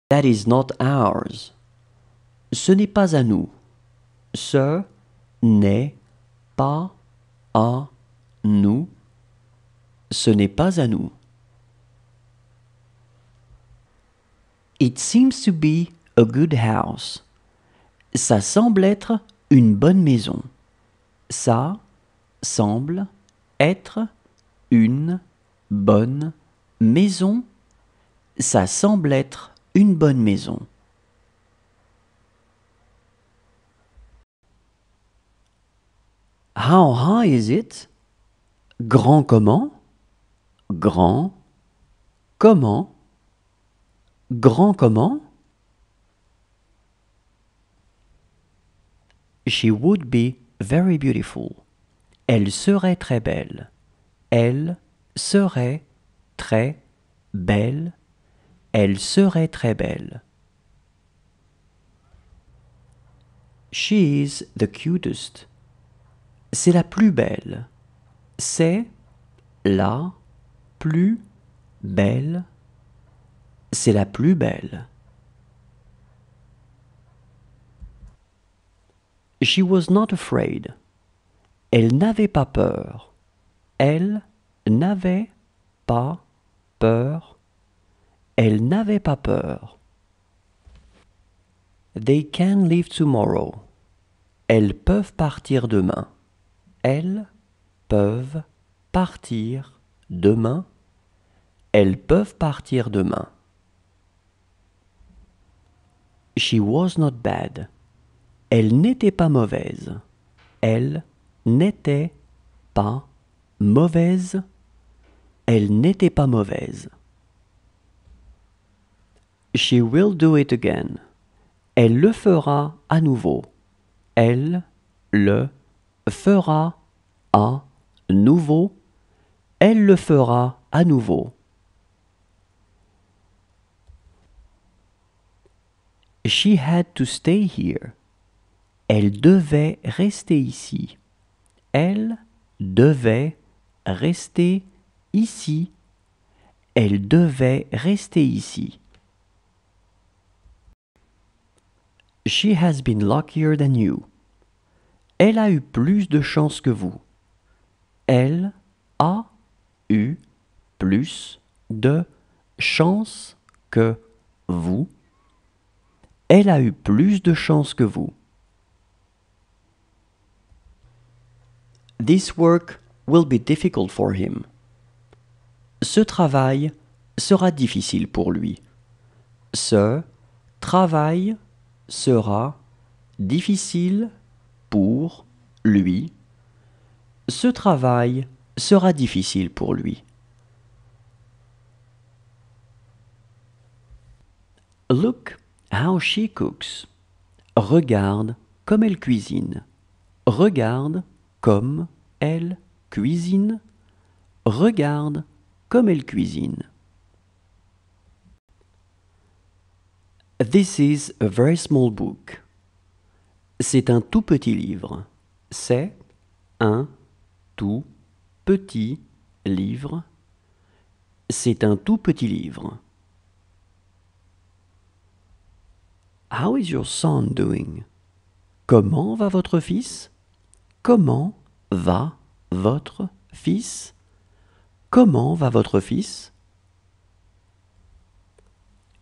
That is not ours. Ce n'est pas à nous. Ce n'est pas à nous. Ce n'est pas à nous. It seems to be a good house. Ça semble être une bonne maison. Ça semble être une bonne maison. Ça semble être une bonne maison. How high is it? Grand comment? Grand comment? Grand comment? She would be very beautiful. Elle serait très belle. Elle serait très belle. Elle serait très belle. She is the cutest. C'est la plus belle. C'est la plus belle. C'est la plus belle. She was not afraid. Elle n'avait pas peur. Elle n'avait pas peur. Elle n'avait pas peur. They can leave tomorrow. Elles peuvent partir demain. Elles peuvent partir demain. Elles peuvent partir demain. She was not bad. Elle n'était pas mauvaise. Elle n'était pas mauvaise. Elle n'était pas mauvaise. She will do it again. Elle le fera à nouveau. Elle le fera à nouveau. Elle le fera à nouveau. She had to stay here. Elle devait rester ici. Elle devait rester ici. Elle devait rester ici. She has been luckier than you. Elle a eu plus de chance que vous. Elle a eu plus de chance que vous. Elle a eu plus de chance que vous. This work will be difficult for him. Ce travail sera difficile pour lui. Ce travail sera difficile pour lui. Ce travail sera difficile pour lui. Look how she cooks. Regarde comme elle cuisine. Regarde comme elle cuisine. Regarde comme elle cuisine. This is a very small book. C'est un tout petit livre. C'est un tout petit livre. C'est un tout petit livre. How is your son doing? Comment va votre fils? Comment va votre fils? Comment va votre fils?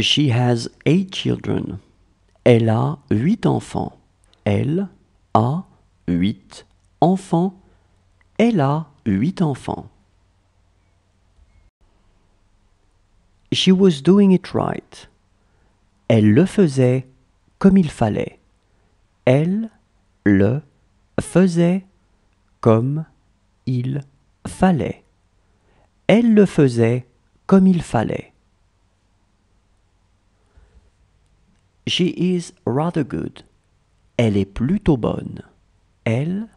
She has 8 children. Elle a 8 enfants. Elle a 8 enfants. Elle a 8 enfants. She was doing it right. Elle le faisait comme il fallait. Elle le faisait comme il fallait. Elle le faisait comme il fallait. She is rather good. Elle est plutôt bonne. Elle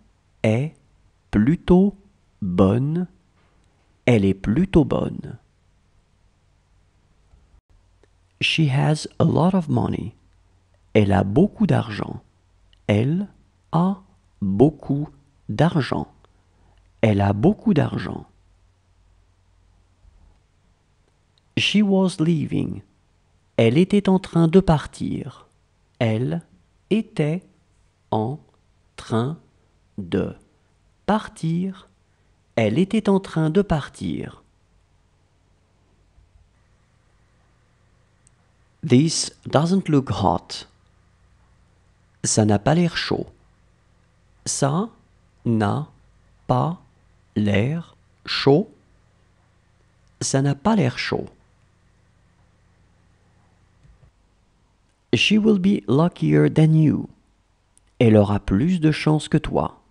est plutôt bonne. Elle est plutôt bonne. She has a lot of money. Elle a beaucoup d'argent. Elle a beaucoup d'argent. Elle a beaucoup d'argent. She was leaving. Elle était en train de partir. Elle était en train de partir. Elle était en train de partir. This doesn't look hot. Ça n'a pas l'air chaud. Ça n'a pas l'air chaud. Ça n'a pas l'air chaud. She will be luckier than you. Elle aura plus de chance que toi.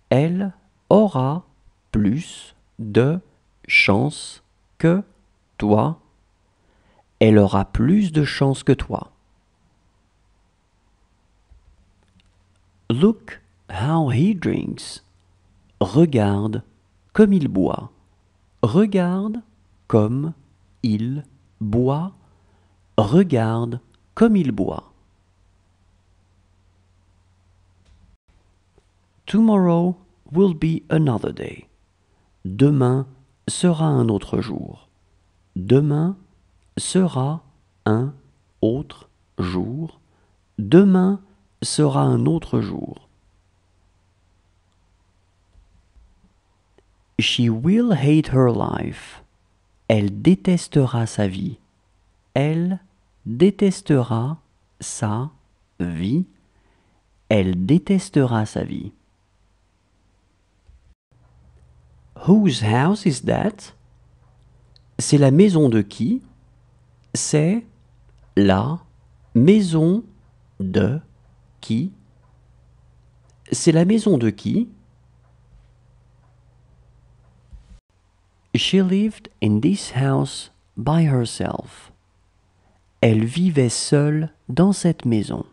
Elle aura plus de chance que toi. Elle aura plus de chance que toi. Look how he drinks. Regarde comme il boit. Regarde comme il boit. Regarde comme il boit. Tomorrow will be another day. Demain sera un autre jour. Demain sera un autre jour. Demain sera un autre jour. She will hate her life. Elle détestera sa vie. Elle détestera sa vie. Elle détestera sa vie. Whose house is that? C'est la maison de qui? C'est la maison de qui? C'est la maison de qui? She lived in this house by herself. Elle vivait seule dans cette maison.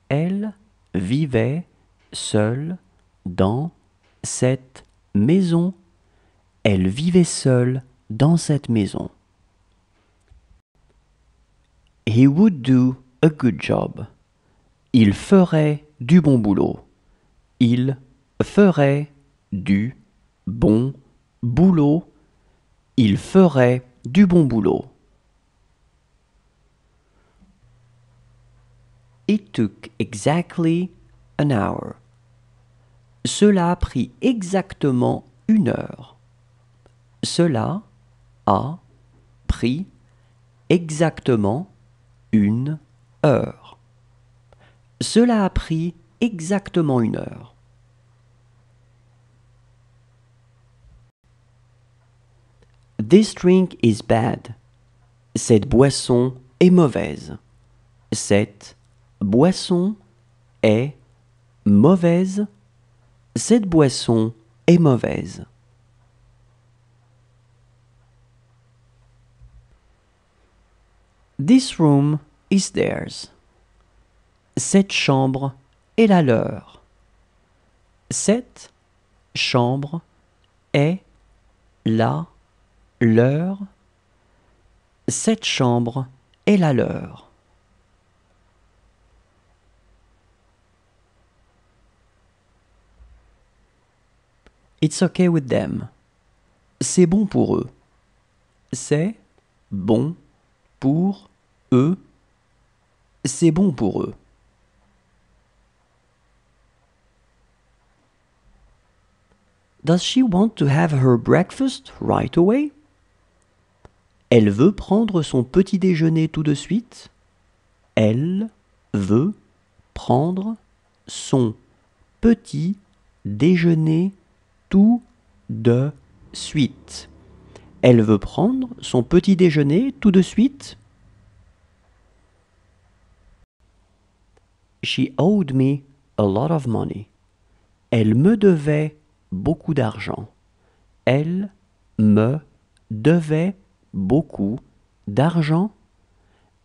Elle vivait seule dans cette maison. Elle vivait seule dans cette maison. He would do a good job. Il ferait du bon boulot. Il ferait du bon boulot. Il ferait du bon boulot. It took exactly an hour. Cela a pris exactement 1 heure. Cela a pris exactement 1 heure. Cela a pris exactement 1 heure. This drink is bad. Cette boisson est mauvaise. Cette boisson est mauvaise. Cette boisson est mauvaise. This room is theirs. Cette chambre est la leur. Cette chambre est la leur. Cette chambre est la leur. It's okay with them. C'est bon pour eux. C'est bon pour eux. C'est bon pour eux. Does she want to have her breakfast right away? Elle veut prendre son petit déjeuner tout de suite. Elle veut prendre son petit déjeuner tout de suite. Elle veut prendre son petit déjeuner tout de suite. She owed me a lot of money. Elle me devait beaucoup d'argent. Elle me devait beaucoup d'argent.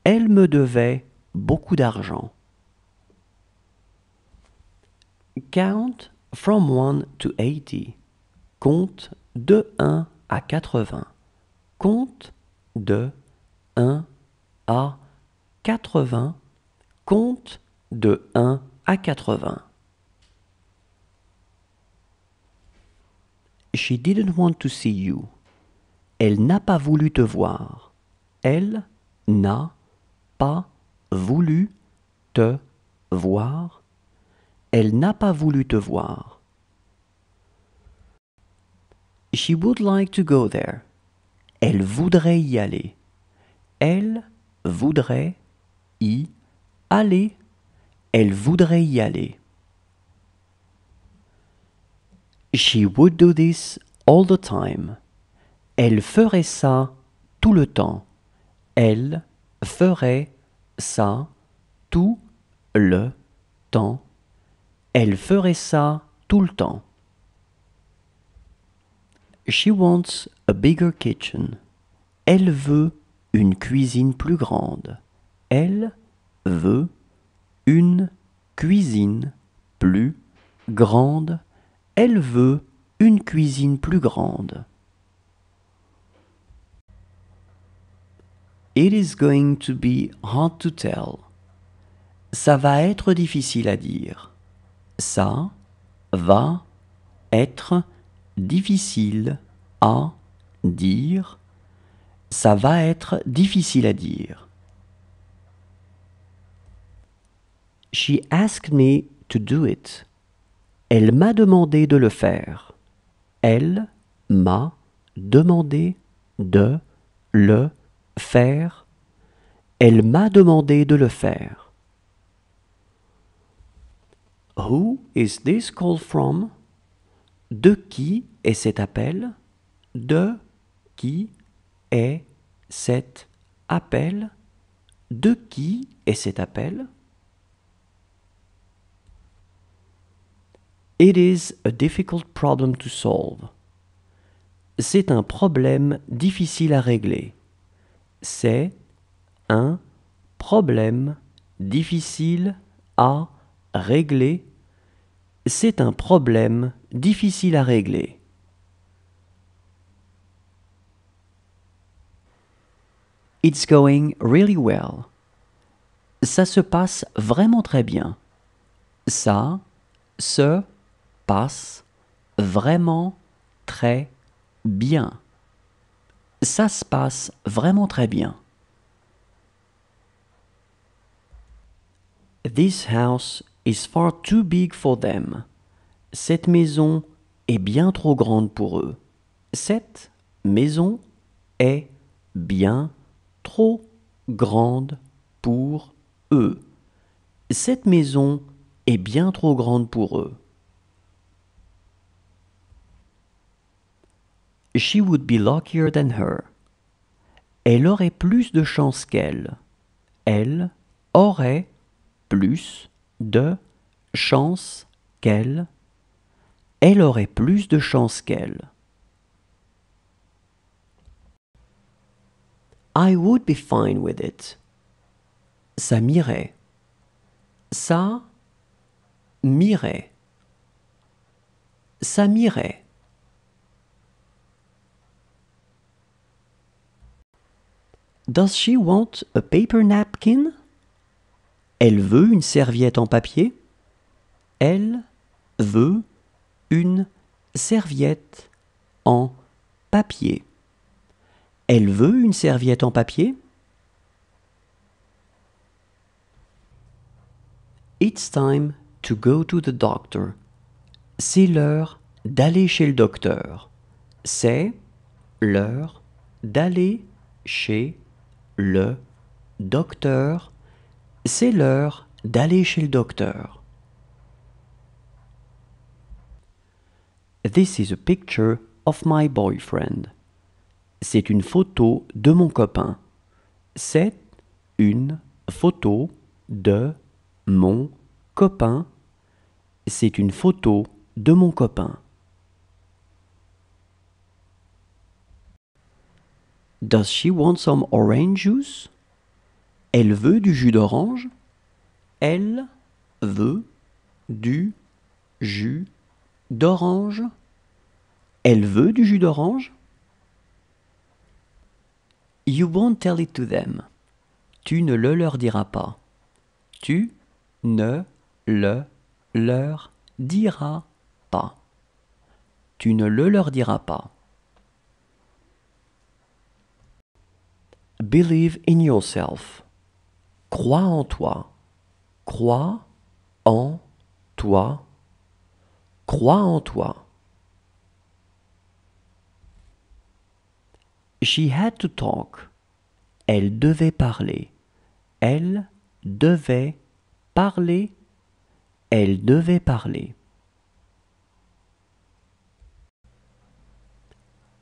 Elle me devait beaucoup d'argent. Count from 1 to 80. Compte de 1 à 80. Compte de 1 à 80. Compte de 1 à 80. She didn't want to see you. Elle n'a pas voulu te voir. Elle n'a pas voulu te voir. Elle n'a pas voulu te voir. She would like to go there. Elle voudrait y aller. Elle voudrait y aller. Elle voudrait y aller. She would do this all the time. Elle ferait ça tout le temps. Elle ferait ça tout le temps. Elle ferait ça tout le temps. She wants a bigger kitchen. Elle veut une cuisine plus grande. Elle veut une cuisine plus grande. Elle veut une cuisine plus grande. It is going to be hard to tell. Ça va être difficile à dire. Ça va être difficile à dire. Ça va être difficile à dire. She asked me to do it. Elle m'a demandé de le faire. Elle m'a demandé de le faire. Elle m'a demandé de le faire. Who is this call from? De qui est cet appel? De qui est cet appel? De qui est cet appel? It is a difficult problem to solve. C'est un problème difficile à régler. C'est un problème difficile à régler. C'est un problème difficile à régler. It's going really well. Ça se passe vraiment très bien. Ça se passe vraiment très bien. Ça se passe vraiment très bien. This house is far too big for them. Cette maison est bien trop grande pour eux. Cette maison est bien trop grande pour eux. Cette maison est bien trop grande pour eux. She would be luckier than her. Elle aurait plus de chance qu'elle. Elle aurait plus de chance qu'elle. Elle aurait plus de chance qu'elle. I would be fine with it. Ça m'irait. Ça m'irait. Ça m'irait. Does she want a paper napkin? Elle veut une serviette en papier. Elle veut une serviette en papier. Elle veut une serviette en papier. It's time to go to the doctor. C'est l'heure d'aller chez le docteur. C'est l'heure d'aller chez le docteur. C'est l'heure d'aller chez le docteur. This is a picture of my boyfriend. C'est une photo de mon copain. C'est une photo de mon copain. C'est une photo de mon copain. Does she want some orange juice? Elle veut du jus d'orange. Elle veut du jus d'orange. Elle veut du jus d'orange. You won't tell it to them. Tu ne le leur diras pas. Tu ne le leur diras pas. Tu ne le leur diras pas. Believe in yourself. Crois en toi. Crois en toi. Crois en toi. She had to talk. Elle devait parler. Elle devait parler. Elle devait parler.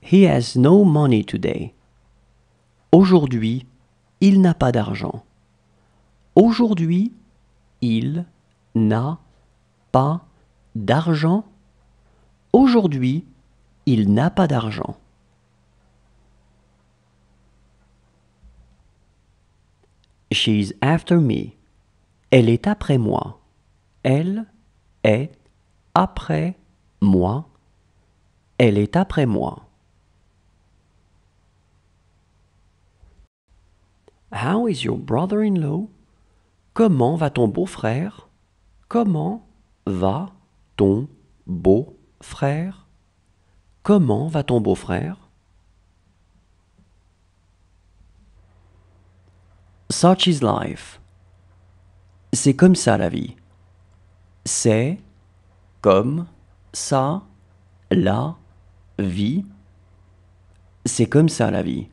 He has no money today. Aujourd'hui, il n'a pas d'argent. Aujourd'hui, il n'a pas d'argent. Aujourd'hui, il n'a pas d'argent. She's after me. Elle est après moi. Elle est après moi. Elle est après moi. How is your brother-in-law? Comment va ton beau-frère? Comment va ton beau-frère? Comment va ton beau-frère? Such is life. C'est comme ça la vie. C'est comme ça la vie. C'est comme ça la vie.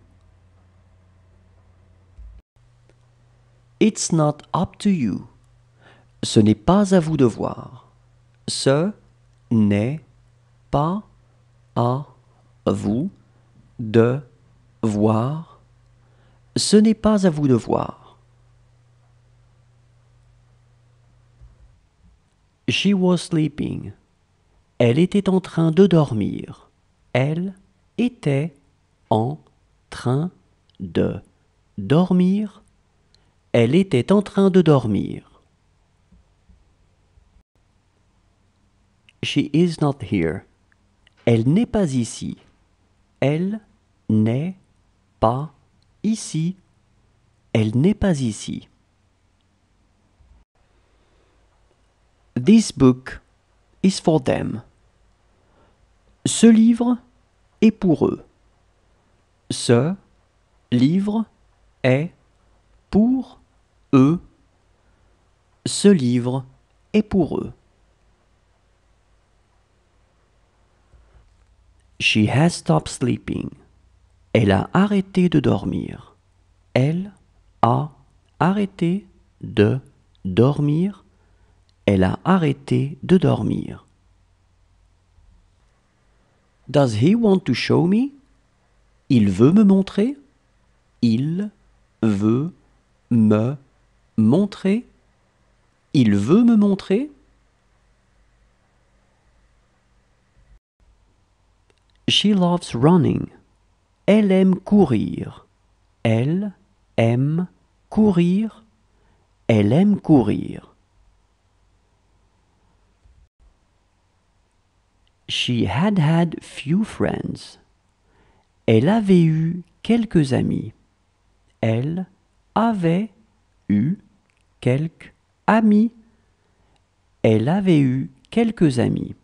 It's not up to you. Ce n'est pas à vous de voir. Ce n'est pas à vous de voir. Ce n'est pas à vous de voir. She was sleeping. Elle était en train de dormir. Elle était en train de dormir. Elle était en train de dormir. She is not here. Elle n'est pas ici. Elle n'est pas ici. Elle n'est pas ici. This book is for them. Ce livre est pour eux. Ce livre est pour eux. Ce livre est pour eux. She has stopped sleeping. Elle a arrêté de dormir. Elle a arrêté de dormir. Elle a arrêté de dormir. Does he want to show me? Il veut me montrer. Il veut me montrer. Il veut me montrer. She loves running. Elle aime courir. Elle aime courir. Elle aime courir. She had few friends. Elle avait eu quelques amis. Elle avait eu quelques amis. Elle avait eu quelques amis.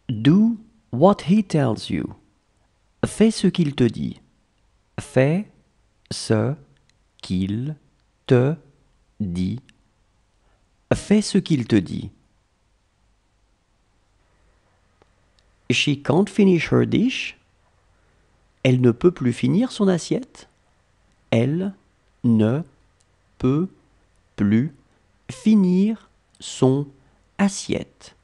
Do what he tells you. Fais ce qu'il te dit. Fais ce qu'il te dit. Fais ce qu'il te dit. She can't finish her dish. Elle ne peut plus finir son assiette. Elle ne peut plus finir son assiette.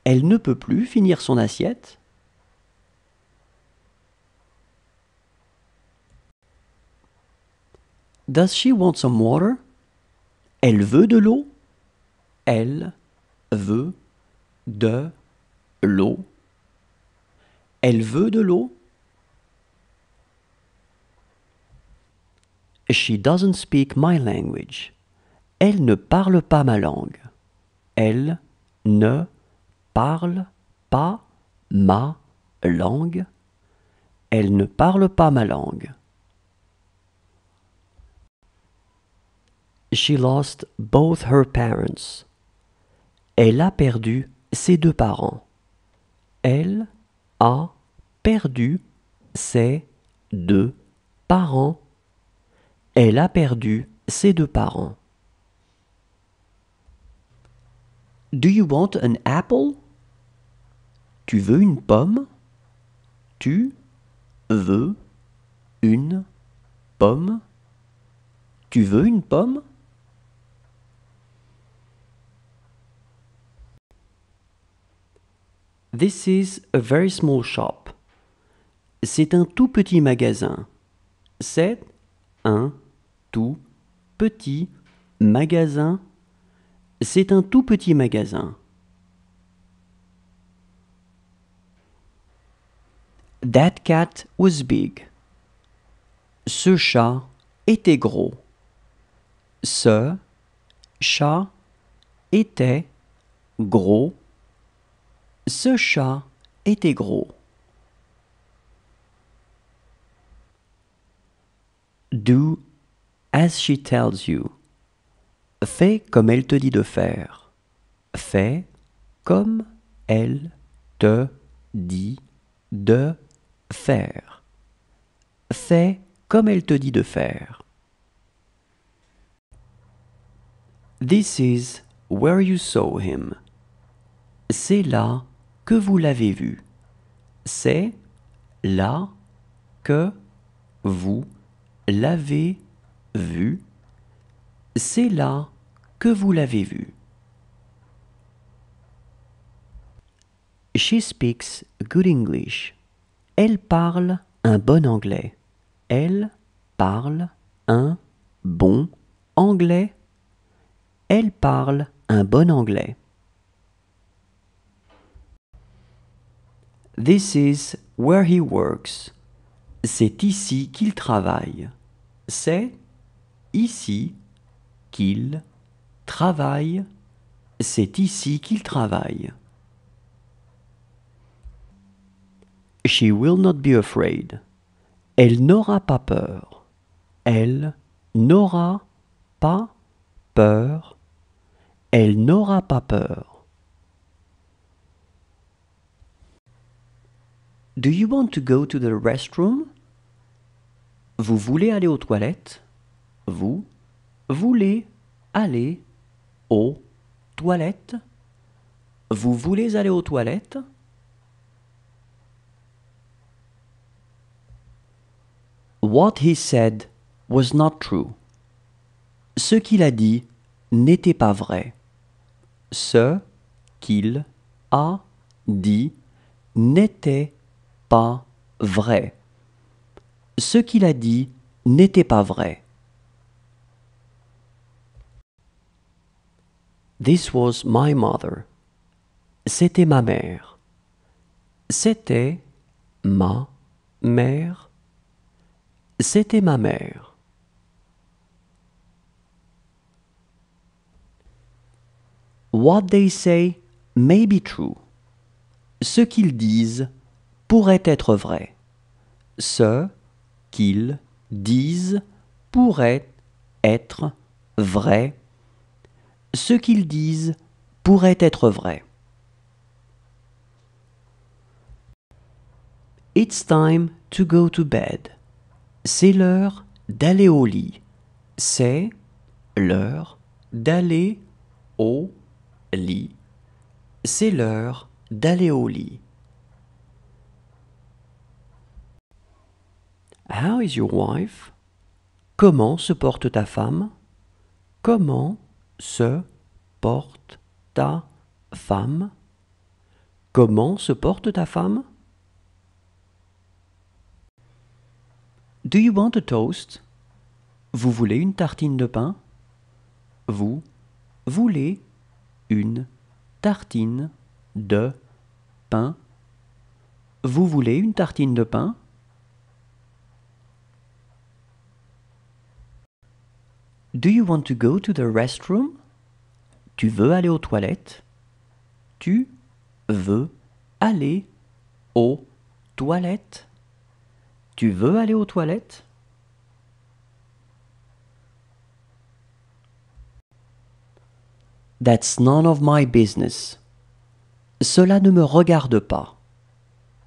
Elle ne peut plus finir son assiette. Does she want some water? Elle veut de l'eau. Elle veut de l'eau. Elle veut de l'eau. She doesn't speak my language. Elle ne parle pas ma langue. Elle ne parle pas ma langue. Elle ne parle pas ma langue. She lost both her parents. Elle a perdu ses deux parents. Elle a perdu ses 2 parents. Elle a perdu ses 2 parents. Do you want an apple? Tu veux une pomme? Tu veux une pomme? Tu veux une pomme? This is a very small shop. C'est un tout petit magasin. C'est un tout petit magasin. C'est un tout petit magasin. That cat was big. Ce chat était gros. Ce chat était gros. Ce chat était gros. Do as she tells you. Fais comme elle te dit de faire. Fais comme elle te dit de faire. Fais comme elle te dit de faire. This is where you saw him. C'est là que vous l'avez vu. C'est là que vous l'avez vu. C'est là que vous l'avez vu. She speaks good English. Elle parle un bon anglais. Elle parle un bon anglais. Elle parle un bon anglais. This is where he works. C'est ici qu'il travaille. C'est ici qu'il travaille. C'est ici qu'il travaille. She will not be afraid. Elle n'aura pas peur. Elle n'aura pas peur. Elle n'aura pas peur. Do you want to go to the restroom? Vous voulez aller aux toilettes? Vous voulez aller aux toilettes? Vous voulez aller aux toilettes? What he said was not true. Ce qu'il a dit n'était pas vrai. Ce qu'il a dit n'était pas vrai. Ce qu'il a dit n'était pas vrai. This was my mother. C'était ma mère. C'était ma mère. C'était ma mère. What they say may be true. Ce qu'ils disent pourrait être vrai. Ce qu'ils disent pourrait être vrai. Ce qu'ils disent pourrait être vrai. It's time to go to bed. C'est l'heure d'aller au lit. C'est l'heure d'aller au lit. C'est l'heure d'aller au lit. How is your wife? Comment se porte ta femme? Comment se porte ta femme? Comment se porte ta femme? Do you want a toast? Vous voulez une tartine de pain? Vous voulez une tartine de pain? Vous voulez une tartine de pain? Do you want to go to the restroom? Tu veux aller aux toilettes? Tu veux aller aux toilettes? Tu veux aller aux toilettes? That's none of my business. Cela ne me regarde pas.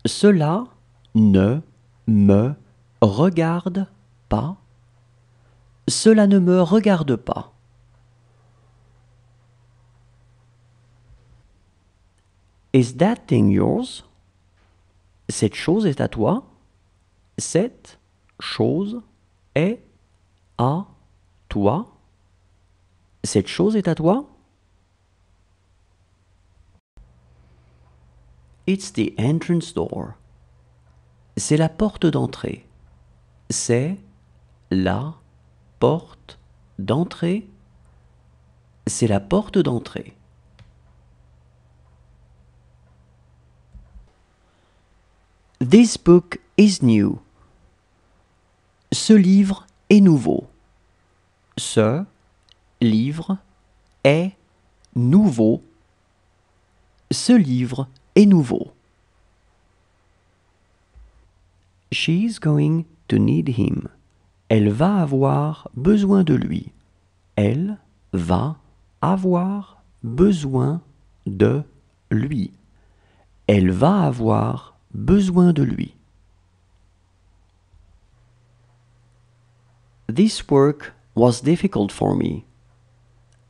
Cela ne me regarde pas. Cela ne me regarde pas. Is that thing yours? Cette chose est à toi. Cette chose est à toi. Cette chose est à toi. It's the entrance door. C'est la porte d'entrée. C'est la porte d'entrée. C'est la porte d'entrée. This book is new. Ce livre est nouveau. Ce livre est nouveau. Ce livre est nouveau. She's going to need him. Elle va avoir besoin de lui. Elle va avoir besoin de lui. Elle va avoir besoin de lui. This work was difficult for me.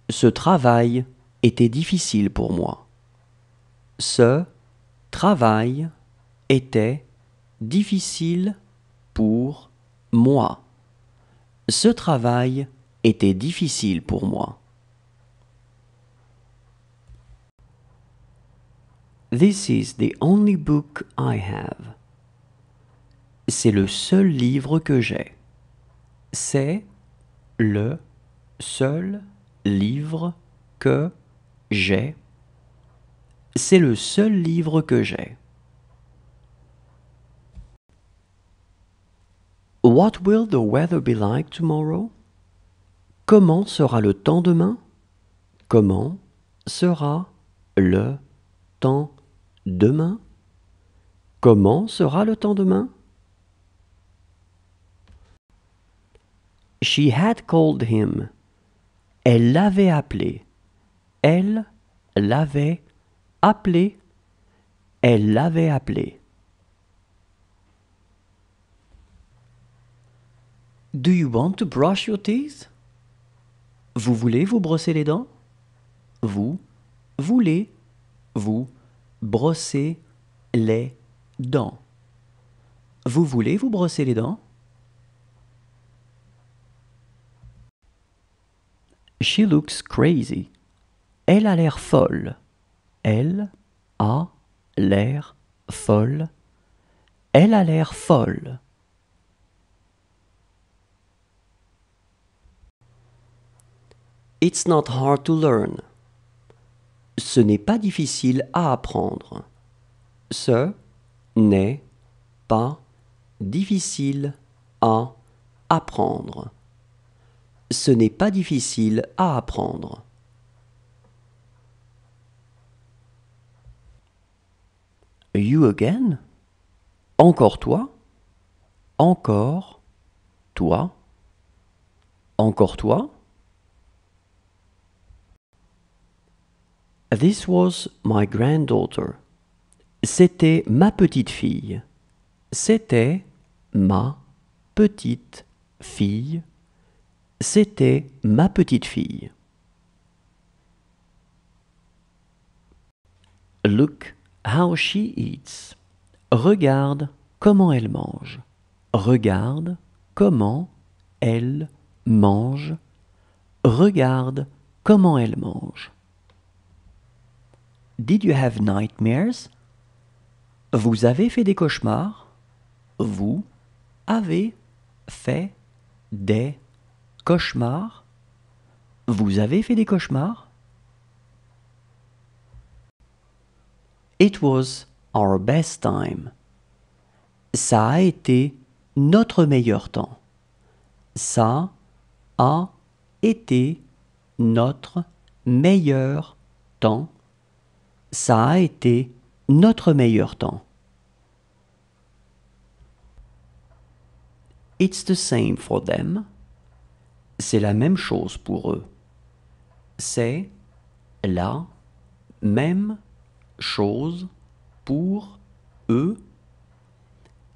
Ce travail était difficile pour moi. Ce travail était difficile pour moi. Ce travail était difficile pour moi. This is the only book I have. C'est le seul livre que j'ai. C'est le seul livre que j'ai. C'est le seul livre que j'ai. What will the weather be like tomorrow? Comment sera le temps demain? Comment sera le temps demain? Comment sera le temps demain? She had called him. Elle l'avait appelé. Elle l'avait appelé. Elle l'avait appelé. Do you want to brush your teeth? Vous voulez vous brosser les dents? Vous voulez vous brosser les dents? Vous voulez vous brosser les dents? She looks crazy. Elle a l'air folle. Elle a l'air folle. Elle a l'air folle. It's not hard to learn. Ce n'est pas difficile à apprendre. Ce n'est pas difficile à apprendre. Ce n'est pas difficile à apprendre. You again? Encore toi? Encore toi? Encore toi? This was my granddaughter. C'était ma petite fille. C'était ma petite fille. C'était ma petite fille. Look how she eats. Regarde comment elle mange. Regarde comment elle mange. Regarde comment elle mange. Did you have nightmares? Vous avez fait des cauchemars? Vous avez fait des cauchemars? Vous avez fait des cauchemars? It was our best time. Ça a été notre meilleur temps. Ça a été notre meilleur temps. Ça a été notre meilleur temps. It's the same for them. C'est la même chose pour eux. C'est la même chose pour eux.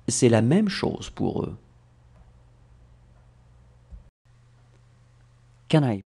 C'est la même chose pour eux. Can I